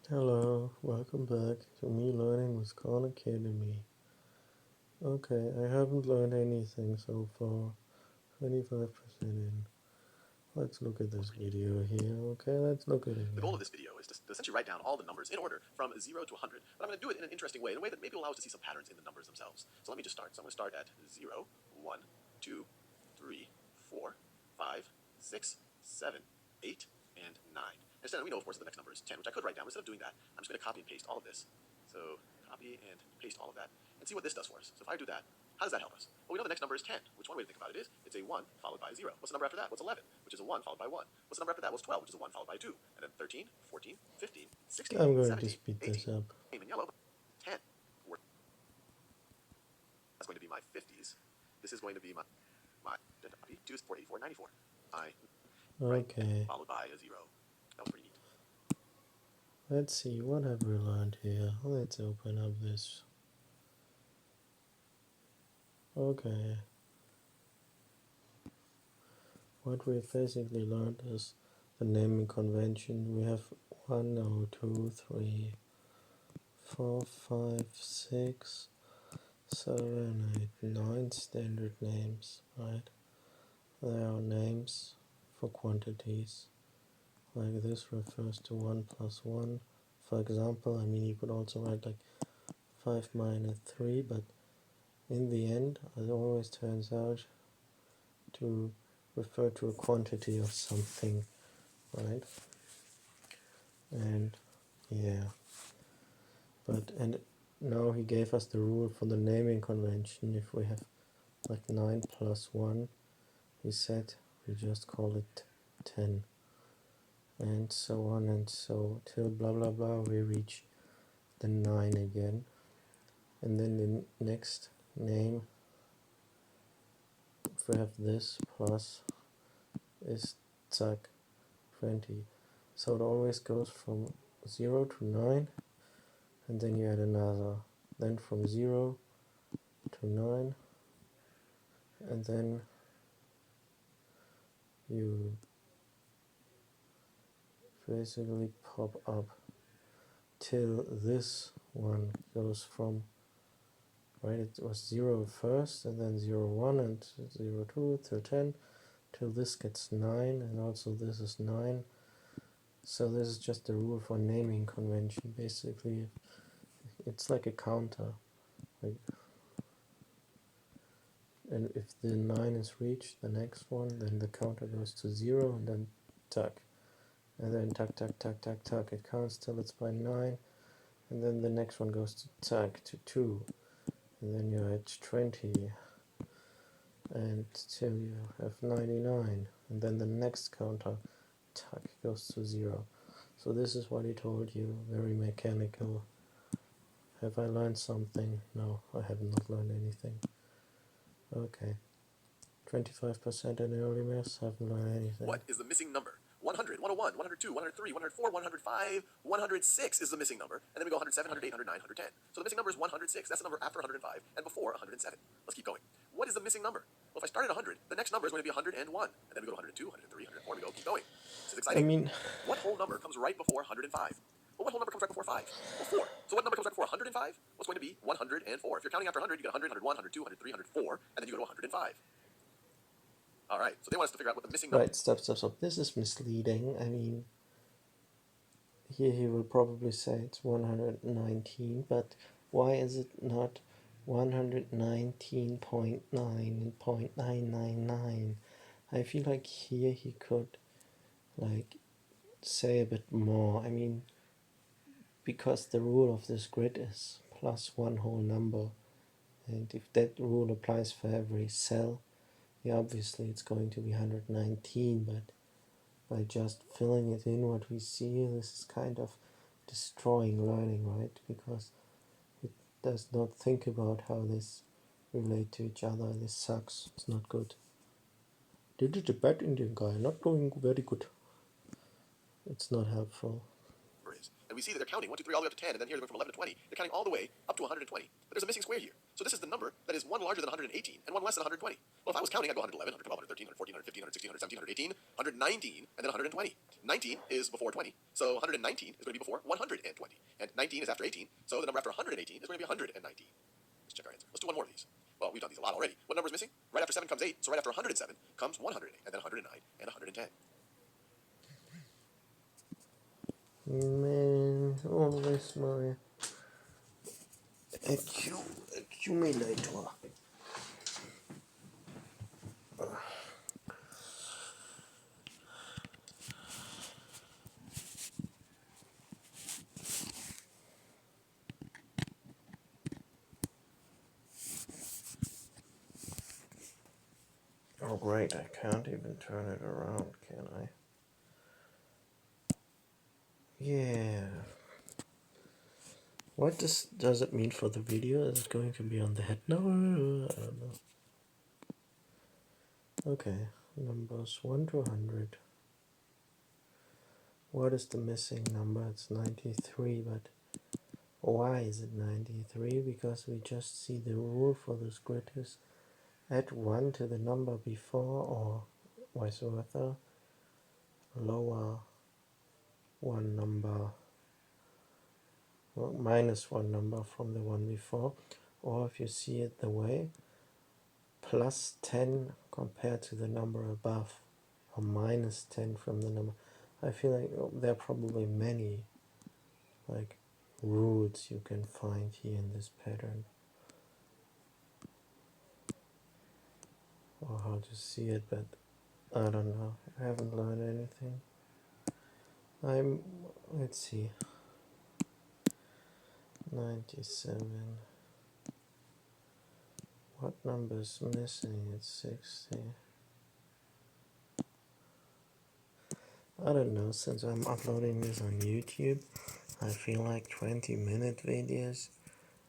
Hello, welcome back to me learning with Khan Academy. Okay, I haven't learned anything so far. 25% in. Let's look at this video here. Okay, let's look at it. The goal of this video is to essentially write down all the numbers in order from 0 to 100. But I'm going to do it in an interesting way, in a way that maybe will allow us to see some patterns in the numbers themselves. So let me just start. So I'm going to start at 0, 1, 2, 3, 4, 5, 6, 7, 8, and 9. Instead, we know, of course, that the next number is 10, which I could write down. Instead of doing that, I'm just going to copy and paste all of this. So copy and paste all of that, and see what this does for us. So if I do that, how does that help us? Well, we know the next number is 10, which one way to think about it is, it's a 1 followed by a 0. What's the number after that? What's 11? Which is a 1 followed by 1. What's the number after that? What's 12? Which is a 1 followed by 2. And then 13, 14, 15, 16, I'm going 17, to speed 18. this up. Name in yellow, 10. That's going to be my 50s. This is going to be my 2 is 4, 84, 94. Okay, Followed by a 0. That was pretty neat. let's see, what have we learned here? Let's open up this. Okay. What we basically learned is the naming convention. We have 1, 2, 3, 4, 5, 6, 7, 8, 9 standard names, right? There are names for quantities. Like this refers to 1 plus 1. For example, I mean, you could also write like 5 minus 3, but in the end, it always turns out to refer to a quantity of something, right? And yeah, and now he gave us the rule for the naming convention. If we have like 9 plus 1, he said we just call it 10. And so on and so till blah blah blah we reach the 9 again, and then the next name, if we have this plus, is zack 20. So it always goes from 0 to 9, and then you add another, then from 0 to 9, and then you basically pop up till this one goes from, right, it was 0 first, and then 0, 1, and 0, 2, till 10, till this gets 9, and also this is 9. So this is just a rule for naming convention. Basically, it's like a counter. Like, and if the 9 is reached, the next one, then the counter goes to 0, and then tuck. And then tuck, tuck, tuck, tuck, tuck. It counts till it's by 9, and then the next one goes to tuck to 2. And then you're at 20, and till you have 99, and then the next counter tuck goes to 0. So this is what he told you, very mechanical. Have I learned something? No, I have not learned anything. Okay, 25% in early maths, haven't learned anything. What is the missing number? 100, 101, 102, 103, 104, 105, 106 is the missing number. And then we go 107, 108, 109, 110. So the missing number is 106. That's the number after 105 and before 107. Let's keep going. What is the missing number? Well, if I start at 100, the next number is going to be 101. And then we go to 102, 103, 104. We go, keep going. This is exciting. I mean, what whole number comes right before 105? Well, what whole number comes right before 5? Well, 4. So what number comes right before 105? Well, it's going to be 104. If you're counting after 100, you get 100, 101, 102, 103, 104, and then you go to 105. All right, so they want us to figure out what the missing number. right, stop. This is misleading. I mean, here he will probably say it's 119, but why is it not 119.9 and 0.999? I feel like here he could, like, say a bit more. I mean, because the rule of this grid is plus one whole number, and if that rule applies for every cell, yeah, obviously it's going to be 119, but by just filling it in what we see, this is kind of destroying learning, right? Because it does not think about how this relate to each other. This sucks. It's not good. This is a bad Indian guy, not doing very good. It's not helpful. And we see that they're counting 1, 2, 3 all the way up to 10, and then here they're going from 11 to 20. They're counting all the way up to 120. But there's a missing square here. So this is the number that is one larger than 118 and one less than 120. Well, if I was counting, I'd go 111, 112, 113, 114, 115, 116, 117, 118, 119, and then 120. 19 is before 20, so 119 is going to be before 120. And 19 is after 18, so the number after 118 is going to be 119. Let's check our answer. Let's do one more of these. Well, we've done these a lot already. What number is missing? Right after 7 comes 8, so right after 107 comes 108, and then 109, and 110. Man, always my accumulator. Oh great, I can't even turn it around, can I? Yeah. What does it mean for the video? Is it going to be on the head now? I don't know. Okay, numbers 1 to 100. What is the missing number? It's 93, but why is it 93? Because we just see the rule for this grid is add 1 to the number before or vice versa. Lower one number, well, minus one number from the one before, or if you see it the way, plus 10 compared to the number above, or minus 10 from the number. I feel like there are probably many like rules you can find here in this pattern, or how to see it, but I don't know. I haven't learned anything. Let's see, 97. What number is missing? It's 60. I don't know, since I'm uploading this on YouTube, I feel like 20-minute videos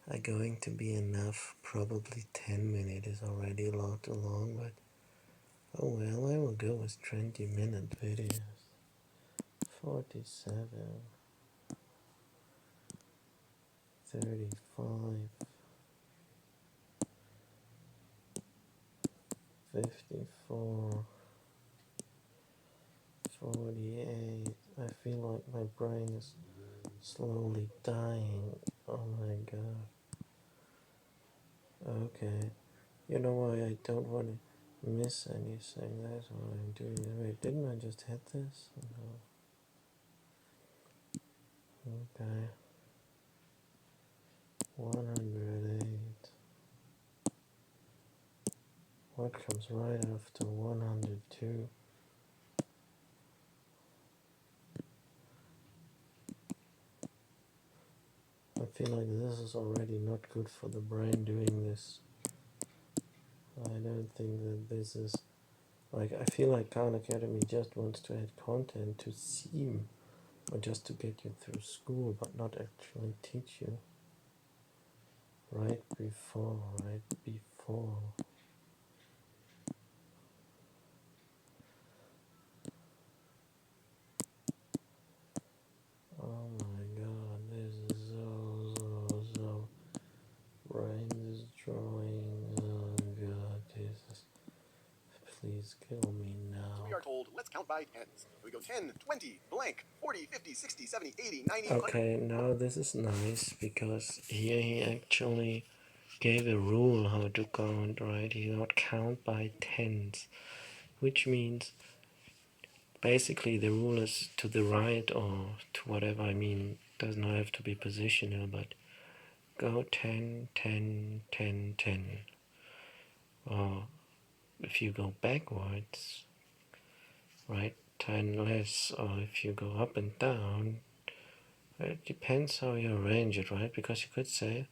are going to be enough. Probably 10 minutes is already a lot too long, but oh well, I will go with 20-minute videos. 47, 35, 54, 48. I feel like my brain is slowly dying. Oh my god. Okay. You know why I don't want to miss anything? That's why I'm doing it. Wait, didn't I just hit this? No. Okay. 108. What comes right after 102? I feel like this is already not good for the brain doing this. I don't think that this is, like, I feel like Khan Academy just wants to add content to seem, or just to get you through school, but not actually teach you. Right before. Oh my god, this is so brain destroying. Oh god, Jesus. Please kill me now. So we are told, let's count by tens. We go 10, 20, blank, 40, 50, 60, 70, 80, 90, 100. Okay, now this is nice, because here he actually gave a rule how to count, right? He not count by tens, which means basically the rule is to the right or to whatever. I mean, does not have to be positional, but go 10, 10, 10, 10. Or if you go backwards, right, 10 less, or if you go up and down, it depends how you arrange it, right? Because you could say,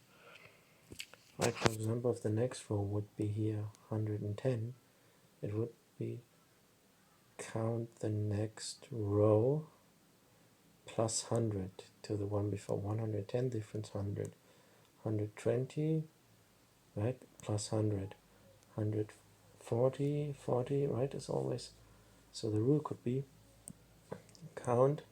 like for example, if the next row would be here 110, it would be count the next row plus 100 to the one before. 110 difference 100, 120, right, plus 100, 140, 40, right, as always. So the rule could be count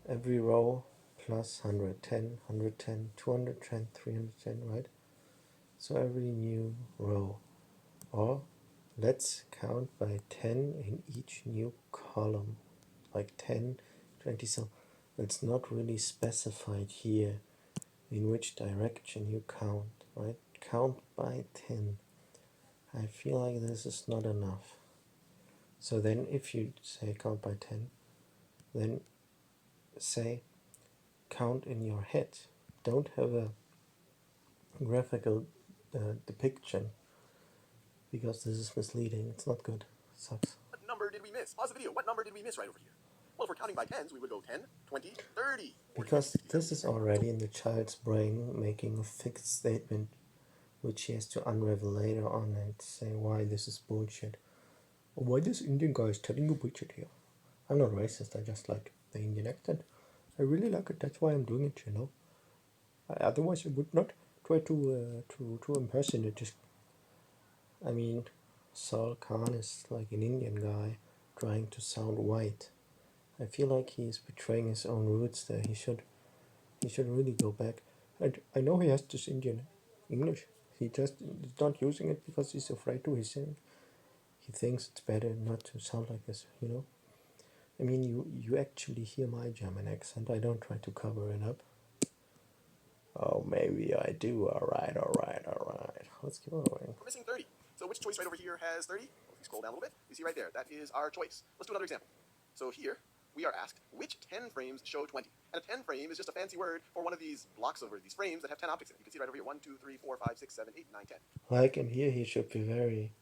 every row plus 110, 110, 210, 310, right? So every new row. Or let's count by 10 in each new column, like 10, 20, so it's not really specified here in which direction you count, right? Count by 10. I feel like this is not enough. So then if you say count by 10, then say count in your head. Don't have a graphical depiction, because this is misleading. It's not good. It sucks. What number did we miss? Pause the video. What number did we miss right over here? Well, if we're counting by tens, we would go 10, 20, 30. Because this is already in the child's brain making a fixed statement which he has to unravel later on and say why this is bullshit. Why this Indian guy is telling you bullshit here? I'm not racist, I just like the Indian accent. I really like it, that's why I'm doing it, you know. Otherwise I would not try to impersonate this. I mean, Saul Khan is like an Indian guy trying to sound white. I feel like he is betraying his own roots there. He should really go back. And I know he has this Indian English. He just is not using it because he's afraid to. He thinks it's better not to sound like this, you know. I mean, you actually hear my German accent. I don't try to cover it up. Oh, maybe I do. All right. Let's keep going. We're missing 30. So which choice right over here has 30? Well, if you scroll down a little bit, you see right there, that is our choice. Let's do another example. So here, we are asked, which 10 frames show 20? And a 10 frame is just a fancy word for one of these blocks over these frames that have 10 objects in it. You can see right over here, 1, 2, 3, 4, 5, 6, 7, 8, 9, 10. Like in here, he should be very,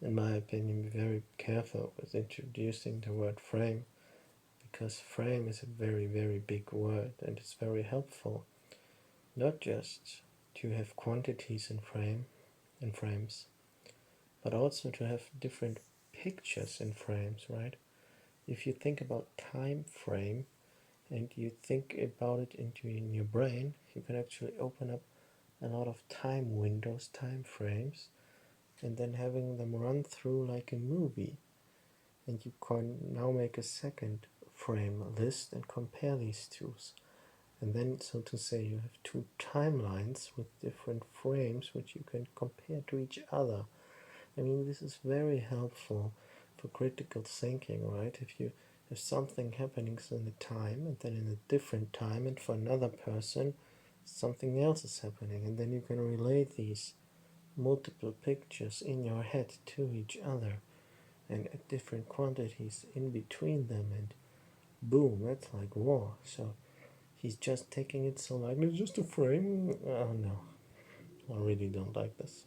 in my opinion, be very careful with introducing the word frame, because frame is a very, very big word and it's very helpful. Not just to have quantities in frames, but also to have different pictures in frames, right? If you think about time frame and you think about it in your brain, you can actually open up a lot of time windows, time frames, and then having them run through like a movie. And you can now make a second frame list and compare these two. And then, so to say, you have two timelines with different frames which you can compare to each other. I mean, this is very helpful for critical thinking, right? If something happening in the time and then in a different time, and for another person something else is happening, and then you can relate these multiple pictures in your head to each other and at different quantities in between them, and boom, that's like war. So he's just taking it so like it's just a frame. Oh no, I really don't like this.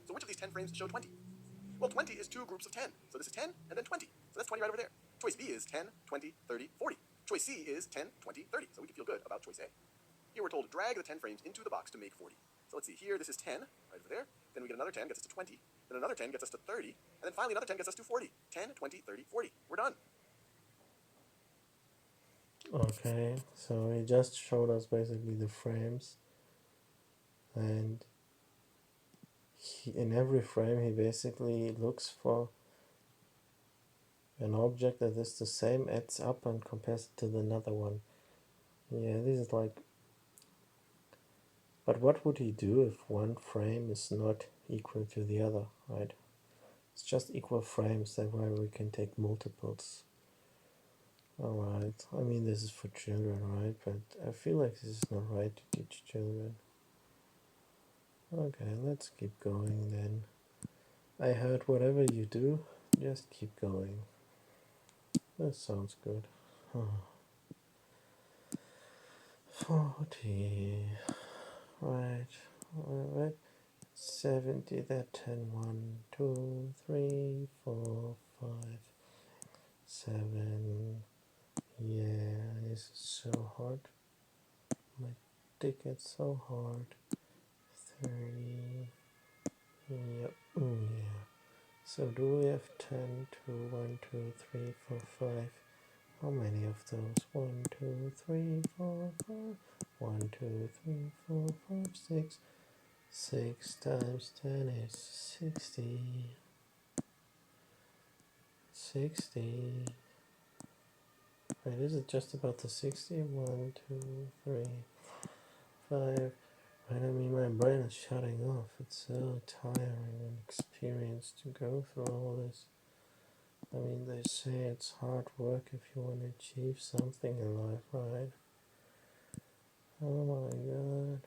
So which of these 10 frames show 20? Well, 20 is two groups of 10. So this is 10 and then 20. So that's 20 right over there. Choice B is 10, 20, 30, 40. Choice C is 10, 20, 30. So we can feel good about choice A. Here we're told to drag the 10 frames into the box to make 40. So let's see, here this is 10, right over there. Then we get another 10, gets us to 20. Then another 10 gets us to 30. And then finally another 10 gets us to 40. 10, 20, 30, 40. We're done. Okay, so he just showed us basically the frames, and in every frame he basically looks for an object that is the same, adds up and compares it to another one. Yeah, this is like, but what would he do if one frame is not equal to the other, right? It's just equal frames, that's why we can take multiples. Alright, I mean this is for children, right? But I feel like this is not right to teach children. Okay, let's keep going then. I heard whatever you do, just keep going. That sounds good. 40. Right. 70, that 10, 1, 2, 3, 4, 5, 7. Yeah, this is so hard. My dick gets so hard. 30. Yep. Oh yeah. So do we have 10, 2, 1, 2, 3, 4, 5? How many of those? 1, 2, 3, 4, 5. 1, 2, 3, 4, 5, 6. 6 times 10 is 60. 60. Wait, is it just about the 60? 1, 2, 3, 5. Right, I mean, my brain is shutting off. It's so tiring and experience to go through all this. I mean, they say it's hard work if you want to achieve something in life, right? Oh my god.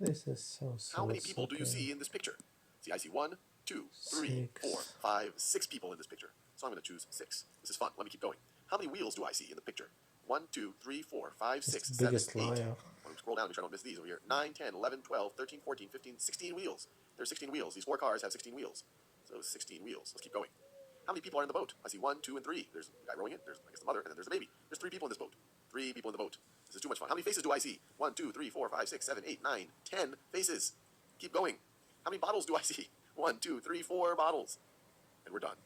This is so How many people do you soul-sucking. see in this picture? See, I see 1, 2, 3, 4, 6. 5, 6 people in this picture. So I'm going to choose 6. This is fun. Let me keep going. How many wheels do I see in the picture? 1, 2, 3, 4, 5, It's 6, the 7, biggest 8. liar. Let me scroll down, make sure I don't miss these over here. 9, 10, 11, 12, 13, 14, 15, 16 wheels. There's 16 wheels. These 4 cars have 16 wheels. So 16 wheels. Let's keep going. How many people are in the boat? I see 1, 2, and 3. There's a guy rowing it. There's, I guess, the mother, and then there's a baby. There's 3 people in this boat. 3 people in the boat. This is too much fun. How many faces do I see? 1, 2, 3, 4, 5, 6, 7, 8, 9, 10 faces. Keep going. How many bottles do I see? 1, 2, 3, 4 bottles. And we're done.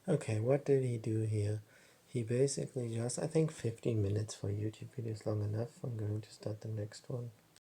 Okay, what did he do here? He basically just, I think 15 minutes for YouTube videos long enough. I'm going to start the next one.